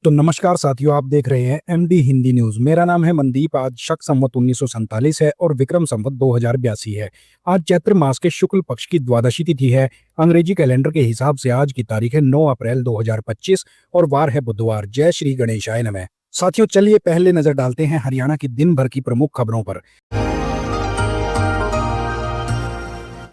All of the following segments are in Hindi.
तो नमस्कार साथियों, आप देख रहे हैं एमडी हिंदी न्यूज। मेरा नाम है मनदीप। आज शक संवत 1947 है और विक्रम संवत 2082 है। आज चैत्र मास के शुक्ल पक्ष की द्वादशी तिथि है। अंग्रेजी कैलेंडर के हिसाब से आज की तारीख है 9 अप्रैल 2025 और वार है बुधवार। जय श्री गणेशाय नमः। साथियों, चलिए पहले नजर डालते हैं हरियाणा की दिन भर की प्रमुख खबरों पर।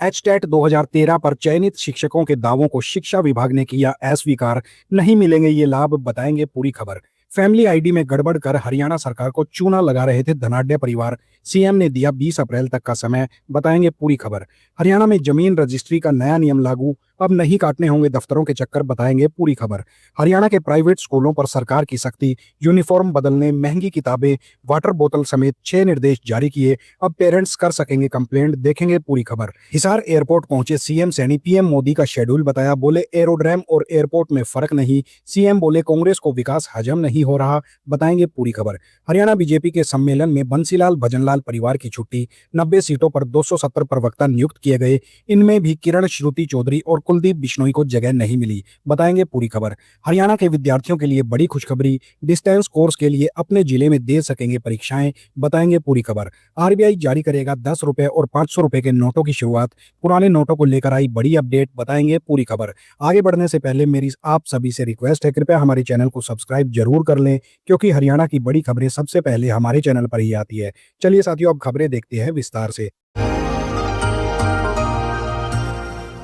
एचटेट 2013 पर चयनित शिक्षकों के दावों को शिक्षा विभाग ने किया अस्वीकार। नहीं मिलेंगे ये लाभ, बताएंगे पूरी खबर। फैमिली आईडी में गड़बड़ कर हरियाणा सरकार को चूना लगा रहे थे धनाढ्य परिवार। सीएम ने दिया 20 अप्रैल तक का समय, बताएंगे पूरी खबर। हरियाणा में जमीन रजिस्ट्री का नया नियम लागू, अब नहीं काटने होंगे दफ्तरों के चक्कर, बताएंगे पूरी खबर। हरियाणा के प्राइवेट स्कूलों पर सरकार की सख्ती, यूनिफॉर्म बदलने, महंगी किताबें, वाटर बोतल समेत 6 निर्देश जारी किए। अब पेरेंट्स कर सकेंगे कंप्लेंट, देखेंगे पूरी खबर। हिसार एयरपोर्ट पहुंचे सीएम सैनी, पीएम मोदी का शेड्यूल बताया। बोले एरोड्रम और एयरपोर्ट में फर्क नहीं। सीएम बोले कांग्रेस को विकास हजम नहीं हो रहा, बताएंगे पूरी खबर। हरियाणा बीजेपी के सम्मेलन में बंसीलाल भजनलाल परिवार की छुट्टी, 90 सीटों पर 270 प्रवक्ता नियुक्त किए गए। इनमें भी किरण श्रुति चौधरी और कुलदीप बिश्नोई को जगह नहीं मिली, बताएंगे पूरी खबर। हरियाणा के विद्यार्थियों के लिए बड़ी खुशखबरी, डिस्टेंस कोर्स के लिए अपने जिले में दे सकेंगे परीक्षाएं, बताएंगे पूरी खबर। आरबीआई जारी करेगा 10 रुपए और 500 रुपए के नोटों की शुरुआत, पुराने नोटों को लेकर आई बड़ी अपडेट, बताएंगे पूरी खबर। आगे बढ़ने से पहले मेरी आप सभी से रिक्वेस्ट है, कृपया हमारे चैनल को सब्सक्राइब जरूर कर लें, क्योंकि हरियाणा की बड़ी खबरें सबसे पहले हमारे चैनल पर ही आती है। चलिए साथियों, अब खबरें देखते हैं विस्तार से।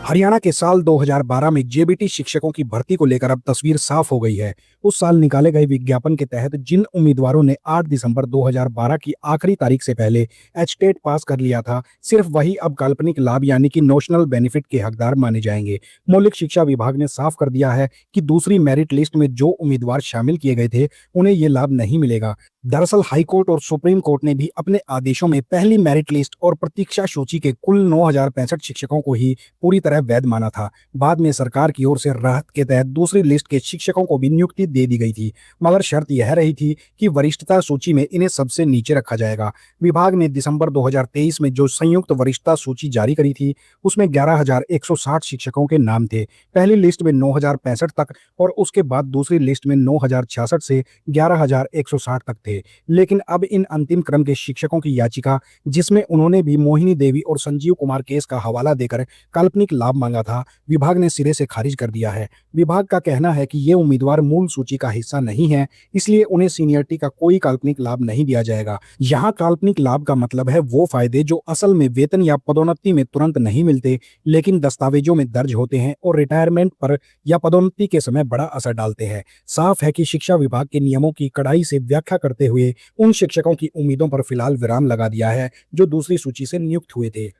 हरियाणा के साल 2012 में जेबीटी शिक्षकों की भर्ती को लेकर अब तस्वीर साफ हो गई है। उस साल निकाले गए विज्ञापन के तहत जिन उम्मीदवारों ने 8 दिसंबर 2012 की आखिरी तारीख से पहले एचटेट पास कर लिया था, सिर्फ वही अब काल्पनिक लाभ यानी कि नोशनल बेनिफिट के हकदार माने जाएंगे। मौलिक शिक्षा विभाग ने साफ कर दिया है कि दूसरी मेरिट लिस्ट में जो उम्मीदवार शामिल किए गए थे उन्हें ये लाभ नहीं मिलेगा। दरअसल हाईकोर्ट और सुप्रीम कोर्ट ने भी अपने आदेशों में पहली मेरिट लिस्ट और प्रतीक्षा सूची के कुल 9065 शिक्षकों को ही पूरी तरह वैध माना था। बाद में सरकार की ओर से राहत के तहत दूसरी लिस्ट के शिक्षकों को भी नियुक्ति दे दी गई थी, मगर शर्त यह रही थी कि वरिष्ठता सूची में इन्हें सबसे नीचे रखा जाएगा। विभाग ने दिसंबर 2023 में जो संयुक्त वरिष्ठता सूची जारी करी थी उसमें 11,160 शिक्षकों के नाम थे। पहली लिस्ट में 9,065 तक और उसके बाद दूसरी लिस्ट में 9,066 से 11,160 तक थे। लेकिन अब इन अंतिम क्रम के शिक्षकों की याचिका, जिसमें उन्होंने भी मोहिनी देवी और संजीव कुमार केस का हवाला देकर काल्पनिक लाभ मांगा था, विभाग ने सिरे से खारिज कर दिया है। विभाग का कहना है कि ये उम्मीदवार मूल सूची का हिस्सा नहीं है, इसलिए उन्हें सीनियरिटी का कोई काल्पनिक लाभ नहीं दिया जाएगा। यहाँ काल्पनिक लाभ का मतलब है वो फायदे जो असल में वेतन या पदोन्नति में तुरंत नहीं मिलते, लेकिन दस्तावेजों में दर्ज होते हैं और रिटायरमेंट पर या पदोन्नति के समय बड़ा असर डालते हैं। साफ है कि शिक्षा विभाग के नियमों की कड़ाई से व्याख्या करते हुए उन शिक्षकों की उम्मीदों पर फिलहाल विराम लगा दिया है जो दूसरी सूची से नियुक्त हुए थे।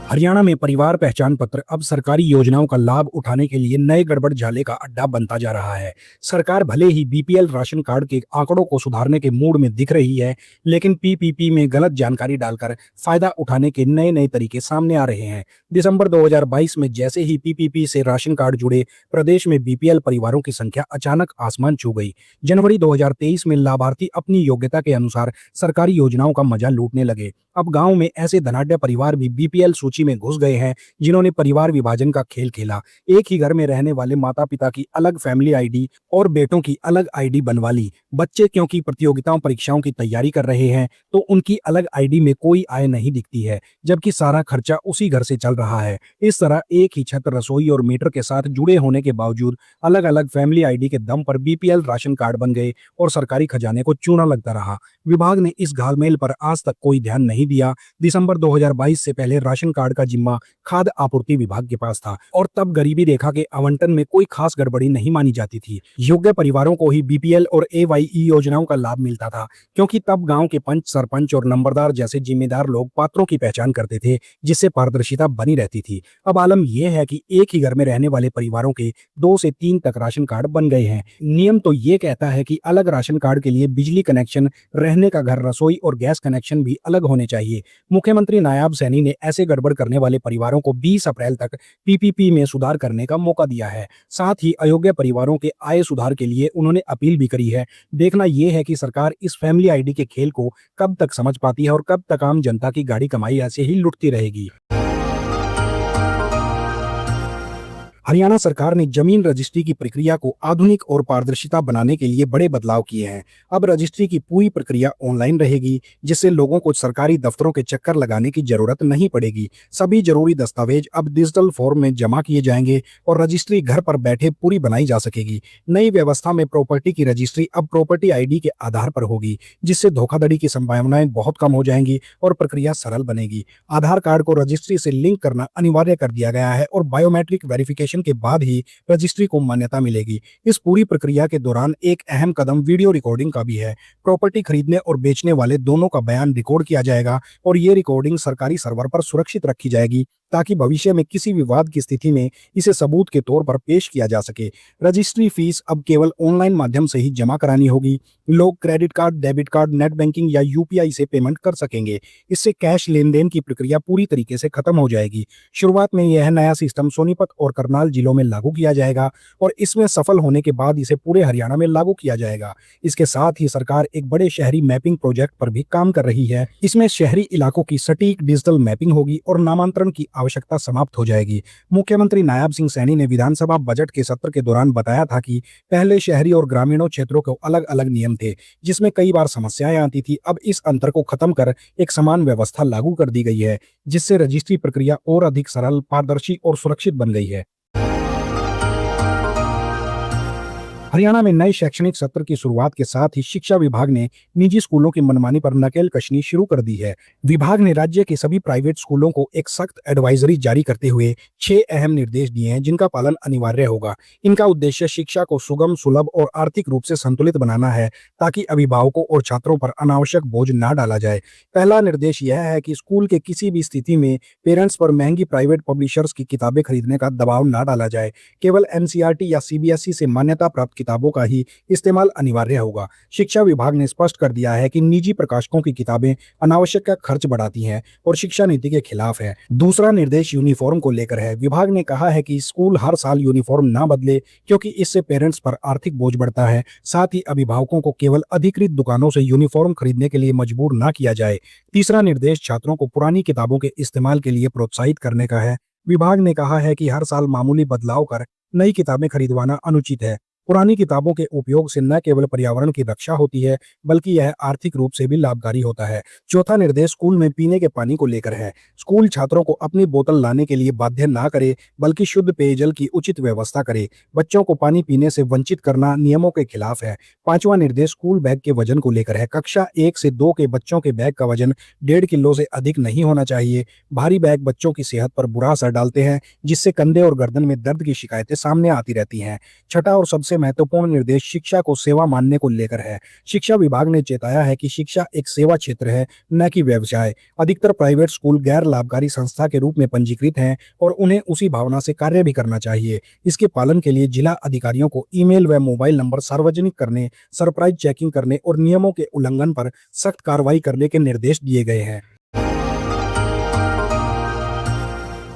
हरियाणा में परिवार पहचान पत्र अब सरकारी योजनाओं का लाभ उठाने के लिए नए गड़बड़ झाले का अड्डा बनता जा रहा है। सरकार भले ही बीपीएल राशन कार्ड के आंकड़ों को सुधारने के मूड में दिख रही है, लेकिन पीपीपी में गलत जानकारी डालकर फायदा उठाने के नए नए तरीके सामने आ रहे हैं। दिसंबर 2022 में जैसे ही पीपीपी से राशन कार्ड जुड़े, प्रदेश में बीपीएल परिवारों की संख्या अचानक आसमान छू गई। जनवरी 2023 में लाभार्थी अपनी योग्यता के अनुसार सरकारी योजनाओं का मजा लूटने लगे। अब गांव में ऐसे धनाढ्य परिवार भी बीपीएल सूची में घुस गए हैं जिन्होंने परिवार विभाजन का खेल खेला। एक ही घर में रहने वाले माता पिता की अलग फैमिली आईडी और बेटों की अलग आईडी बनवा ली। बच्चे क्योंकि प्रतियोगिताओं परीक्षाओं की तैयारी कर रहे हैं तो उनकी अलग आईडी में कोई आय नहीं दिखती है, जबकि सारा खर्चा उसी घर से चल रहा है। इस तरह एक ही छत, रसोई और मीटर के साथ जुड़े होने के बावजूद अलग अलग फैमिली आईडी के दम पर बीपीएल राशन कार्ड बन गए और सरकारी खजाने को चूना लगता रहा। विभाग ने इस घालमेल पर आज तक कोई ध्यान नहीं दिया। दिसंबर 2022 से पहले राशन कार्ड का जिम्मा खाद्य आपूर्ति विभाग के पास था और तब गरीबी रेखा के आवंटन में कोई खास गड़बड़ी नहीं मानी जाती थी। योग्य परिवारों को ही बीपीएल और एवाईई योजनाओं का लाभ मिलता था, क्योंकि तब गांव के पंच, सरपंच और नंबरदार जैसे जिम्मेदार लोग पात्रों की पहचान करते थे, जिससे पारदर्शिता बनी रहती थी। अब आलम यह है कि एक ही घर में रहने वाले परिवारों के 2 से 3 तक राशन कार्ड बन गए हैं। नियम तो ये कहता है कि अलग राशन कार्ड के लिए बिजली कनेक्शन, रहने का घर, रसोई और गैस कनेक्शन भी अलग होने चाहिए। मुख्यमंत्री नायाब सैनी ने ऐसे गड़बड़ करने वाले परिवारों को 20 अप्रैल तक पीपीपी में सुधार करने का मौका दिया है। साथ ही अयोग्य परिवारों के आय सुधार के लिए उन्होंने अपील भी करी है। देखना यह है कि सरकार इस फैमिली आईडी के खेल को कब तक समझ पाती है और कब तक आम जनता की गाड़ी कमाई ऐसे ही लुटती रहेगी। हरियाणा सरकार ने जमीन रजिस्ट्री की प्रक्रिया को आधुनिक और पारदर्शिता बनाने के लिए बड़े बदलाव किए हैं। अब रजिस्ट्री की पूरी प्रक्रिया ऑनलाइन रहेगी, जिससे लोगों को सरकारी दफ्तरों के चक्कर लगाने की जरूरत नहीं पड़ेगी। सभी जरूरी दस्तावेज अब डिजिटल फॉर्म में जमा किए जाएंगे और रजिस्ट्री घर पर बैठे पूरी बनाई जा सकेगी। नई व्यवस्था में प्रॉपर्टी की रजिस्ट्री अब प्रॉपर्टी आईडी के आधार पर होगी, जिससे धोखाधड़ी की संभावनाएं बहुत कम हो जाएंगी और प्रक्रिया सरल बनेगी। आधार कार्ड को रजिस्ट्री से लिंक करना अनिवार्य कर दिया गया है और बायोमेट्रिक वेरिफिकेशन के बाद ही रजिस्ट्री को मान्यता मिलेगी। इस पूरी प्रक्रिया के दौरान एक अहम कदम वीडियो रिकॉर्डिंग का भी है। प्रॉपर्टी खरीदने और बेचने वाले दोनों का बयान रिकॉर्ड किया जाएगा और ये रिकॉर्डिंग सरकारी सर्वर पर सुरक्षित रखी जाएगी, ताकि भविष्य में किसी विवाद की स्थिति में इसे सबूत के तौर पर पेश किया जा सके। रजिस्ट्री फीस अब केवल ऑनलाइन माध्यम से ही जमा करानी होगी। लोग credit card, debit card, net banking या यूपीआई से पेमेंट कर सकेंगे। इससे कैश लेन देन की प्रक्रिया पूरी तरीके से खत्म हो जाएगी। शुरुआत में यह नया सिस्टम सोनीपत और करनाल जिलों में लागू किया जाएगा और इसमें सफल होने के बाद इसे पूरे हरियाणा में लागू किया जाएगा। इसके साथ ही सरकार एक बड़े शहरी मैपिंग प्रोजेक्ट पर भी काम कर रही है। इसमें शहरी इलाकों की सटीक डिजिटल मैपिंग होगी और नामांतरण की आवश्यकता समाप्त हो जाएगी। मुख्यमंत्री नायब सिंह सैनी ने विधानसभा बजट के सत्र के दौरान बताया था कि पहले शहरी और ग्रामीणों क्षेत्रों को अलग अलग नियम थे, जिसमें कई बार समस्याएं आती थी। अब इस अंतर को खत्म कर एक समान व्यवस्था लागू कर दी गई है, जिससे रजिस्ट्री प्रक्रिया और अधिक सरल, पारदर्शी और सुरक्षित बन गई है। हरियाणा में नए शैक्षणिक सत्र की शुरुआत के साथ ही शिक्षा विभाग ने निजी स्कूलों की मनमानी पर नकेल कसनी शुरू कर दी है। विभाग ने राज्य के सभी प्राइवेट स्कूलों को एक सख्त एडवाइजरी जारी करते हुए 6 अहम निर्देश दिए हैं, जिनका पालन अनिवार्य होगा। इनका उद्देश्य शिक्षा को सुगम, सुलभ और आर्थिक रूप से संतुलित बनाना है, ताकि अभिभावकों और छात्रों पर अनावश्यक बोझ न डाला जाए। पहला निर्देश यह है कि स्कूल के किसी भी स्थिति में पेरेंट्स पर महंगी प्राइवेट पब्लिशर्स की किताबें खरीदने का दबाव न डाला जाए। केवल एनसीईआरटी या सीबीएसई से मान्यता प्राप्त किताबों का ही इस्तेमाल अनिवार्य होगा। शिक्षा विभाग ने स्पष्ट कर दिया है कि निजी प्रकाशकों की किताबें अनावश्यक खर्च बढ़ाती हैं और शिक्षा नीति के खिलाफ है। दूसरा निर्देश यूनिफॉर्म को लेकर है। विभाग ने कहा है कि स्कूल हर साल यूनिफॉर्म ना बदले, क्योंकि इससे पेरेंट्स पर आर्थिक बोझ बढ़ता है। साथ ही अभिभावकों को केवल अधिकृत दुकानों से यूनिफॉर्म खरीदने के लिए मजबूर ना किया जाए। तीसरा निर्देश छात्रों को पुरानी किताबों के इस्तेमाल के लिए प्रोत्साहित करने का है। विभाग ने कहा है कि हर साल मामूली बदलाव कर नई किताबें खरीदवाना अनुचित है। पुरानी किताबों के उपयोग से न केवल पर्यावरण की रक्षा होती है, बल्कि यह आर्थिक रूप से भी लाभकारी होता है। चौथा निर्देश स्कूल में पीने के पानी को लेकर है। स्कूल छात्रों को अपनी बोतल लाने के लिए बाध्य ना करे, बल्कि शुद्ध पेयजल की उचित व्यवस्था करे। बच्चों को पानी पीने से वंचित करना नियमों के खिलाफ है। पांचवा निर्देश स्कूल बैग के वजन को लेकर है। कक्षा 1 से 2 के बच्चों के बैग का वजन 1.5 किलो से अधिक नहीं होना चाहिए। भारी बैग बच्चों की सेहत पर बुरा असर डालते हैं, जिससे कंधे और गर्दन में दर्द की शिकायतें सामने आती रहती हैं। छठा और सबसे महत्वपूर्ण निर्देश शिक्षा को सेवा मानने को लेकर है। शिक्षा विभाग ने चेताया है कि शिक्षा एक सेवा क्षेत्र है, न कि व्यवसाय। अधिकतर प्राइवेट स्कूल गैर लाभकारी संस्था के रूप में पंजीकृत हैं और उन्हें उसी भावना से कार्य भी करना चाहिए। इसके पालन के लिए जिला अधिकारियों को ईमेल व मोबाइल नंबर सार्वजनिक करने, सरप्राइज चेकिंग करने और नियमों के उल्लंघन पर सख्त कार्रवाई करने के निर्देश दिए गए हैं।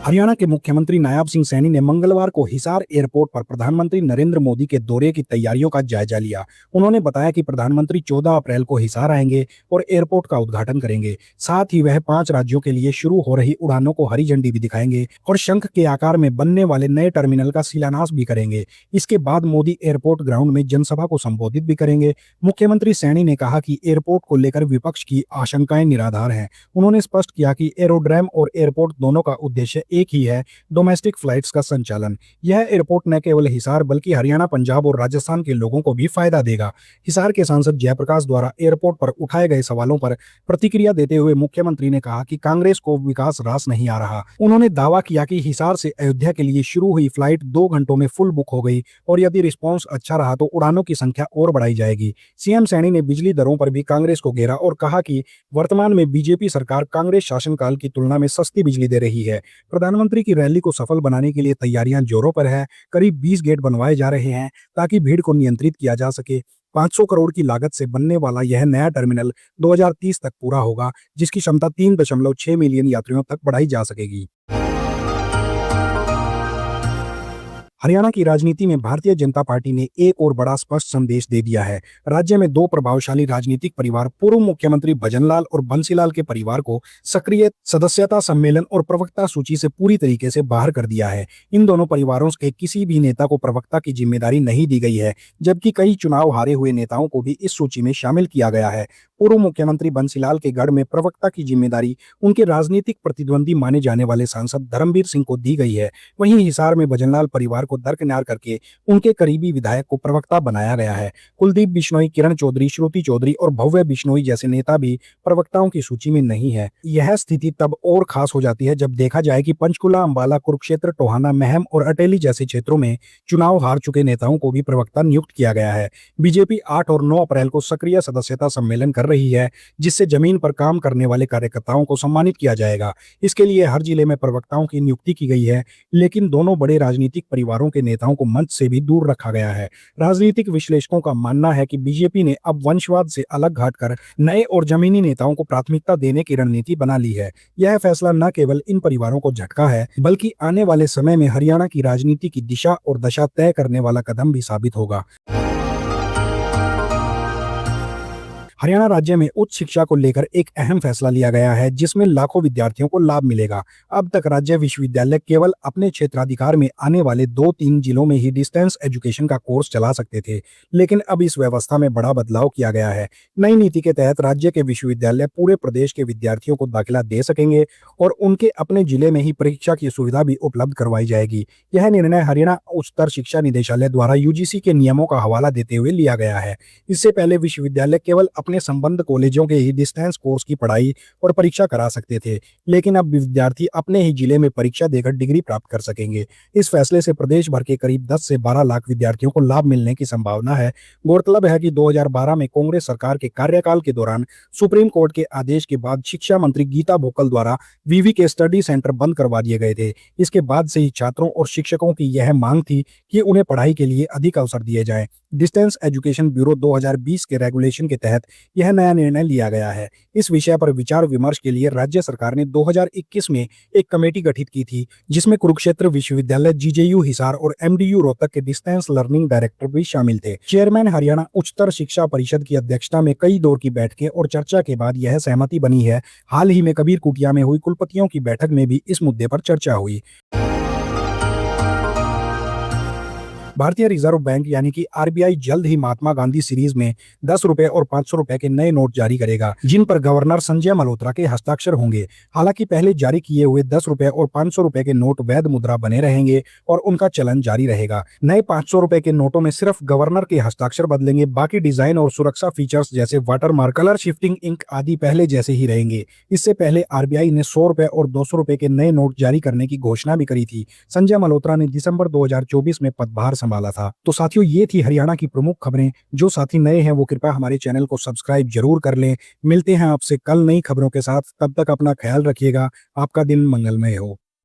हरियाणा के मुख्यमंत्री नायब सिंह सैनी ने मंगलवार को हिसार एयरपोर्ट पर प्रधानमंत्री नरेंद्र मोदी के दौरे की तैयारियों का जायजा लिया। उन्होंने बताया कि प्रधानमंत्री 14 अप्रैल को हिसार आएंगे और एयरपोर्ट का उद्घाटन करेंगे। साथ ही वह 5 राज्यों के लिए शुरू हो रही उड़ानों को हरी झंडी भी दिखाएंगे और शंख के आकार में बनने वाले नए टर्मिनल का शिलान्यास भी करेंगे। इसके बाद मोदी एयरपोर्ट ग्राउंड में जनसभा को संबोधित भी करेंगे। मुख्यमंत्री सैनी ने कहा कि एयरपोर्ट को लेकर विपक्ष की आशंकाएं निराधार हैं। उन्होंने स्पष्ट किया कि एरोड्रम और एयरपोर्ट दोनों का उद्देश्य एक ही है, डोमेस्टिक फ्लाइट्स का संचालन। यह एयरपोर्ट न केवल हिसार बल्कि हरियाणा, पंजाब और राजस्थान के लोगों को भी फायदा देगा। हिसार के सांसद जयप्रकाश द्वारा एयरपोर्ट पर उठाए गए सवालों पर प्रतिक्रिया देते हुए मुख्यमंत्री ने कहा कि कांग्रेस को विकास रास नहीं आ रहा। उन्होंने दावा किया कि हिसार से अयोध्या के लिए शुरू हुई फ्लाइट 2 घंटों में फुल बुक हो गई और यदि रिस्पॉन्स अच्छा रहा तो उड़ानों की संख्या और बढ़ाई जाएगी। सीएम सैनी ने बिजली दरों पर भी कांग्रेस को घेरा और कहा कि वर्तमान में बीजेपी सरकार कांग्रेस शासनकाल की तुलना में सस्ती बिजली दे रही है। प्रधानमंत्री की रैली को सफल बनाने के लिए तैयारियां जोरों पर है। करीब 20 गेट बनवाए जा रहे हैं ताकि भीड़ को नियंत्रित किया जा सके। 500 करोड़ की लागत से बनने वाला यह नया टर्मिनल 2030 तक पूरा होगा, जिसकी क्षमता 3.6 मिलियन यात्रियों तक बढ़ाई जा सकेगी। हरियाणा की राजनीति में भारतीय जनता पार्टी ने एक और बड़ा स्पष्ट संदेश दे दिया है। राज्य में दो प्रभावशाली राजनीतिक परिवार पूर्व मुख्यमंत्री भजनलाल और बंसीलाल के परिवार को सक्रिय सदस्यता सम्मेलन और प्रवक्ता सूची से पूरी तरीके से बाहर कर दिया है। इन दोनों परिवारों के किसी भी नेता को प्रवक्ता की जिम्मेदारी नहीं दी गई है, जबकि कई चुनाव हारे हुए नेताओं को भी इस सूची में शामिल किया गया है। पूर्व मुख्यमंत्री बंसीलाल के गढ़ में प्रवक्ता की जिम्मेदारी उनके राजनीतिक प्रतिद्वंदी माने जाने वाले सांसद धर्मवीर सिंह को दी गई है। वहीं हिसार में भजनलाल परिवार को दरकिनार करके उनके करीबी विधायक को प्रवक्ता बनाया गया है। कुलदीप बिश्नोई, किरण चौधरी, श्रुति चौधरी और भव्य बिश्नोई जैसे नेता भी प्रवक्ताओं की सूची में नहीं है। यह स्थिति तब और खास हो जाती है जब देखा जाए कि पंचकुला, अंबाला, कुरुक्षेत्र, टोहाना, महम और अटेली जैसे क्षेत्रों में चुनाव हार चुके नेताओं को भी प्रवक्ता नियुक्त किया गया है। बीजेपी 8 और 9 अप्रैल को सक्रिय सदस्यता सम्मेलन कर रही है, जिससे जमीन पर काम करने वाले कार्यकर्ताओं को सम्मानित किया जाएगा। इसके लिए हर जिले में प्रवक्ताओं की नियुक्ति की गई है, लेकिन दोनों बड़े राजनीतिक परिवारों के नेताओं को मंच से भी दूर रखा गया है। राजनीतिक विश्लेषकों का मानना है कि बीजेपी ने अब वंशवाद से अलग हटकर नए और जमीनी नेताओं को प्राथमिकता देने की रणनीति बना ली है। यह फैसला न केवल इन परिवारों को झटका है, बल्कि आने वाले समय में हरियाणा की राजनीति की दिशा और दशा तय करने वाला कदम भी साबित होगा। हरियाणा राज्य में उच्च शिक्षा को लेकर एक अहम फैसला लिया गया है, जिसमें लाखों विद्यार्थियों को लाभ मिलेगा। अब तक राज्य विश्वविद्यालय केवल अपने क्षेत्राधिकार में आने वाले 2-3 जिलों में ही डिस्टेंस एजुकेशन का कोर्स चला सकते थे, लेकिन अब इस व्यवस्था में बड़ा बदलाव किया गया है। नई नीति के तहत राज्य के विश्वविद्यालय पूरे प्रदेश के विद्यार्थियों को दाखिला दे सकेंगे और उनके अपने जिले में ही परीक्षा की सुविधा भी उपलब्ध करवाई जाएगी। यह निर्णय हरियाणा उच्चतर शिक्षा निदेशालय द्वारा यूजीसी के नियमों का हवाला देते हुए लिया गया है। इससे पहले विश्वविद्यालय केवल अपने संबद्ध कॉलेजों के ही डिस्टेंस कोर्स की पढ़ाई और परीक्षा करा सकते थे, लेकिन अब विद्यार्थी अपने ही जिले में परीक्षा देकर डिग्री प्राप्त कर सकेंगे। इस फैसले से प्रदेश भर के करीब 10 से 12 लाख विद्यार्थियों को लाभ मिलने की संभावना है। गौरतलब है कि 2012 में कांग्रेस सरकार के कार्यकाल के दौरान सुप्रीम कोर्ट के आदेश के बाद शिक्षा मंत्री गीता भोकल द्वारा वीवी के स्टडी सेंटर बंद करवा दिए गए थे। इसके बाद से ही छात्रों और शिक्षकों की यह मांग थी कि उन्हें पढ़ाई के लिए अधिक अवसर दिए जाएं। डिस्टेंस एजुकेशन ब्यूरो 2020 के रेगुलेशन के तहत यह नया निर्णय लिया गया है। इस विषय पर विचार विमर्श के लिए राज्य सरकार ने 2021 में एक कमेटी गठित की थी, जिसमें कुरुक्षेत्र विश्वविद्यालय, जीजेयू हिसार और एमडीयू रोहतक के डिस्टेंस लर्निंग डायरेक्टर भी शामिल थे। चेयरमैन हरियाणा उच्चतर शिक्षा परिषद की अध्यक्षता में कई दौर की बैठकें और चर्चा के बाद यह सहमति बनी है। हाल ही में कबीर कुटिया में हुई कुलपतियों की बैठक में भी इस मुद्दे पर चर्चा हुई। भारतीय रिजर्व बैंक यानी कि आरबीआई जल्द ही महात्मा गांधी सीरीज में 10 रुपए और 500 रुपए के नए नोट जारी करेगा, जिन पर गवर्नर संजय मल्होत्रा के हस्ताक्षर होंगे। हालांकि पहले जारी किए हुए 10 रुपए और 500 रुपए के नोट वैध मुद्रा बने रहेंगे और उनका चलन जारी रहेगा। नए 500 रुपए के नोटों में सिर्फ गवर्नर के हस्ताक्षर बदलेंगे, बाकी डिजाइन और सुरक्षा फीचर्स जैसे watermark, colour shifting ink आदि पहले जैसे ही रहेंगे। इससे पहले आरबीआई ने 100 रुपए और 200 रुपए के नए नोट जारी करने की घोषणा भी करी थी। संजय मल्होत्रा ने दिसंबर 2024 में पदभार संभाला था। तो साथियों, ये थी हरियाणा की प्रमुख खबरें। जो साथी नए हैं वो कृपया हमारे चैनल को सब्सक्राइब जरूर कर लें। मिलते हैं आपसे कल नई खबरों के साथ। तब तक अपना ख्याल रखिएगा। आपका दिन मंगलमय हो।